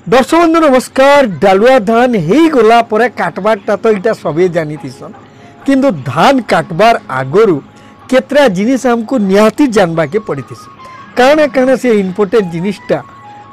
दर्शक बंधु नमस्कार। डालुआ धान हो गला पर काटबारटा तो यहाँ सबे जानी थीसन किंतु धान काटबार आगरू केतरा जिनिस हमको निहाती जानवा के पड़ी थी कारण कारण से इम्पोर्टेंट जिनिसटा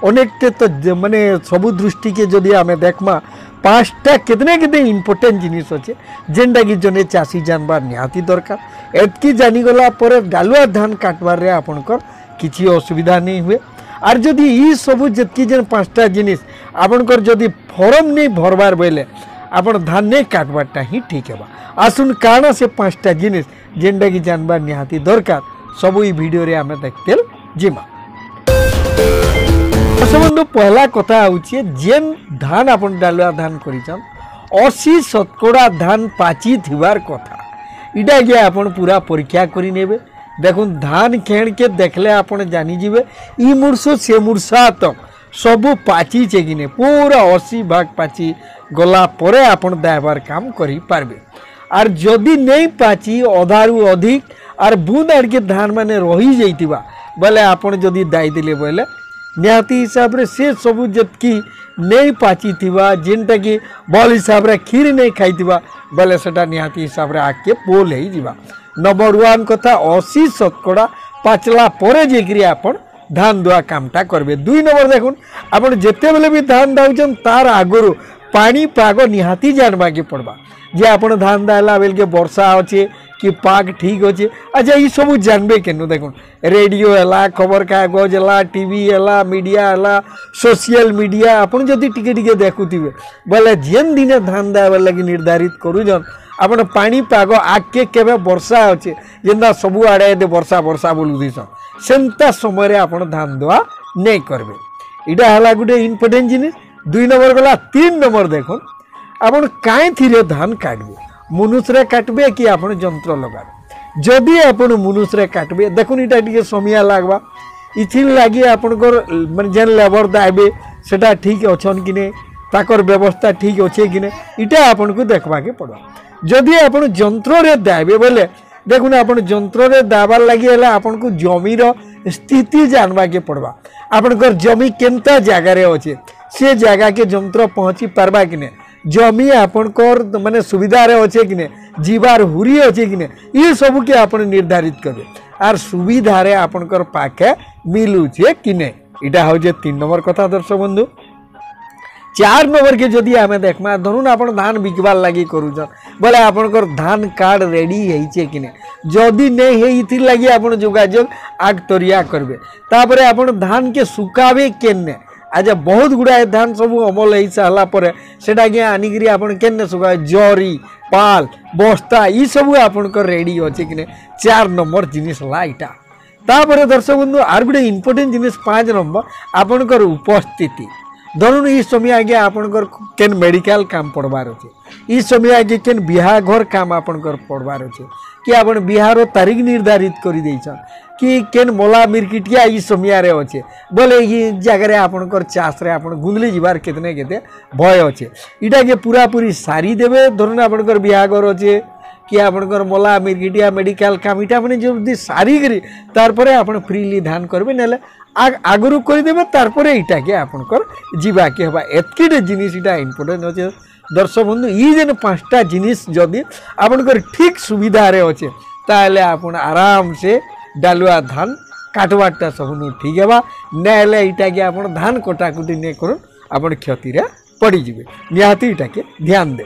अनेकटे तो माने सबु दृष्टि के जदि आमे देखमा पाँचटा कितने कितने इम्पोर्टेंट जिनिस अच्छे जेनटा कि जने चाषी जानबार निहाती दरकार। एतकी जानीगला पर डालुआ धान काटबार रे आपनकर किसी असुविधा नहीं हुए। आर जदि ई सबू जितकी जेन पाँचटा जिनिस आपनकर जदि फॉर्म नहीं भरबार बेले आपन धान नहीं काटबारटा ही ठीक है। आसुन काना से पाँचटा जिनिस जेनटा कि जानबार निहाती दरकार सबू ई वीडियो रे आमे देखते जिमा। बंधु पहला कथा होचे जेन धान आपन डालुआ धान करिछन 80% धान पाची थिबार कथा इटा के आपन पूरा परीक्षा करि नेबे। देखुन धान खेण के देखले आपन जानी जीवे ई मुर्सो से मुर्सा तक सबू पाची छे कि ने पूरा 80 भाग पाची गला परे आपन दायबार काम करि पारबे। आर जदि नहीं पाची अधारू अधिक आर बुंद आड़ के धान माने रही जाइतिबा बोले आपन जदि दाई दिले बोले निहाती हिसाब रे से सबू जतकी नहीं पाची थिबा जेनटा कि भल हिसाब रे खीर नहीं खाइतिबा बोले सेटा निहाती हिसाब रे आके पोल ही जीवा। नंबर 1 कथा 80% पाचला परे जेकरी आपन धान दुआ कामटा करबे। 2 नंबर देखुन आपन जेते बेले भी धान दाउचन तार आगरो पानी पाग निहाती जानबा के पड़बा जे आपन धान दाला बेल के वर्षा होचे कि पाग ठीक होचे। अच्छा ये सब जानबे केनु देखुन रेडियो हला खबर कागज हला टीवी हला मीडिया हला सोशल मीडिया आपन जदि टिके टिके देखुथिबे बोले जेन दिन धान दावा लगी निर्धारित करूजन आपन पानी पाग आके केबे वर्षा होचे जेंदा सबु आड़े वर्षा वर्षा बोलु दिसन सेंता समय रे आपन धान दुआ नहीं करबे। इडा हला गुटे इम्पोर्टेंट जिनिस। 2 नंबर गला 3 नंबर देखुन आपन काई थिरे धान काटबे मनुष्य काटबे कि आपन जंत्र लगाबे। जदि आपन मनुष्य काटबे देखुन इटा टिके समिया लागबा इथिन लागी आपनकर मन जेन लेबर दाइबे सेटा ठीक अछन कि ने ताकर व्यवस्था ठीक अच्छे कि ने इटा आपन को देखबा के पड़ो। जदि आपन जंत्र रे दाइबे बोले देखुन आपन जंत्र रे दाबार लगी हला आपन को जमीर स्थिति जानबा के पड़बा। आपनकर जमी केनता जगह रे अच्छे से जगह के जंत्र पहुँची पारबा कि ने जमी आपनकर माने सुविधा रे अच्छे कि ने जीवार हुरी अच्छे कि ने ये सब के आपन निर्धारित करबे आर सुविधा रे आपनकर पाखे मिलुचे कि ने इटा हो जे 3 नंबर कथा। दर्शक बंधु 4 नंबर के जदि आमे देखमा धरुन आपन धान बिकबार लगी करूछन बोले आपनकर धान कार्ड रेडी हेइचे कि ने जदि नहीं हे इथि लगी आपन जोगाजोग आग तरिया करबे। तापरे आपन धान के सुकाबे केने आज बहुत गुड़ाए धान सब अमल हो सारा पर सेटा के आनिकी आपन केने सुखा जरी पाल बस्ता ये सब आपनकर रेडी अच्छे कि 4 नंबर जिनिस लाइटा। तापर दर्शक बंधु आर गोटे इम्पोर्टेंट जिनिस 5 नंबर आपनकर उपस्थिति। धरुन इस समय आगे आपनकर केन मेडिकल काम पढ़वार अच्छे इस समय आगे केन बिहा घर काम आपनकर पढ़वार अच्छे कि आपन बिहार तारीख निर्धारित कर देछन कि केन मोला मिर्किटिया इस समय रे अच्छे बोले ये जगह रे आपनकर चाष रे आपन गुंदली जीवार केतने केते भय अच्छे इटा के पूरा पूरी सारी देबे। धरुन आपनकर बिहा घर अच्छे कि आपनकर मोला मिर्किटिया मेडिकल काम इटा माने जल्दी सारी करी तार परे आपन फ्रीली धान करबे नेले आगरू कर देबे तार परे इटा के आपनकर जीवा के हबा। एतकीटे जिनिस इटा इम्पोर्टेंट अच्छे। दर्शक बंधु ई जेन 5टा जिनिस जदि आपनकर ठीक सुविधा रे अच्छे ताले आपन आराम से डालुआ धान काटवाटा सबनु ठीक है नेले इटा के आपन धान कटाकुटी नहीं करन आपन क्षति रे पड़ी जिवे निहाती इटा के ध्यान दे।